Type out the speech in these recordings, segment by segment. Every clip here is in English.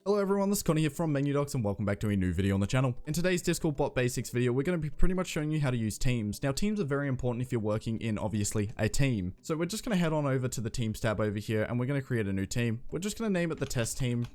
Hello everyone, this is Connie here from MenuDocs and welcome back to a new video on the channel. In today's Discord bot basics video, we're going to be pretty much showing you how to use teams. Now teams are very important if you're working in, obviously, a team. So we're just going to head on over to the teams tab over here and we're going to create a new team. We're just going to name it the test team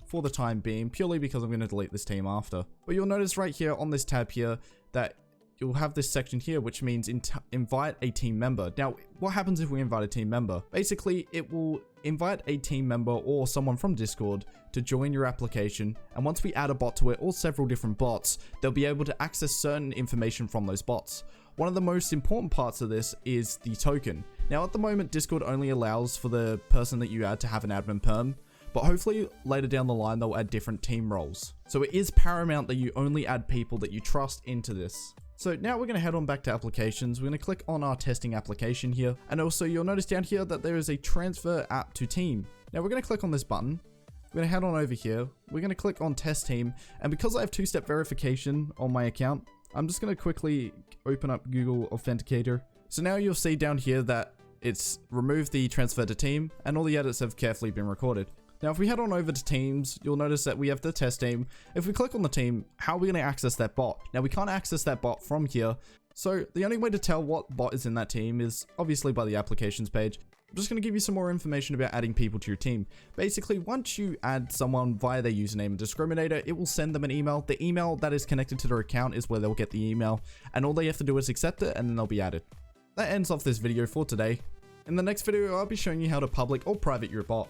for the time being, purely because I'm going to delete this team after. But you'll notice right here on this tab here that you'll have this section here which means invite a team member. Now what happens if we invite a team member? Basically it will invite a team member or someone from Discord to join your application, and once we add a bot to it or several different bots, they'll be able to access certain information from those bots. One of the most important parts of this is the token. Now at the moment Discord only allows for the person that you add to have an admin perm, but hopefully later down the line they'll add different team roles. So it is paramount that you only add people that you trust into this. So now we're going to head on back to applications. We're going to click on our testing application here. And also you'll notice down here that there is a transfer app to team. Now we're going to click on this button. We're going to head on over here. We're going to click on test team. And because I have two-step verification on my account, I'm just going to quickly open up Google Authenticator. So now you'll see down here that it's removed the transfer to team and all the edits have carefully been recorded. Now, if we head on over to teams, you'll notice that we have the test team. If we click on the team, how are we going to access that bot? Now, we can't access that bot from here. So the only way to tell what bot is in that team is obviously by the applications page. I'm just going to give you some more information about adding people to your team. Basically, once you add someone via their username and discriminator, it will send them an email. The email that is connected to their account is where they'll get the email. And all they have to do is accept it and then they'll be added. That ends off this video for today. In the next video, I'll be showing you how to public or private your bot.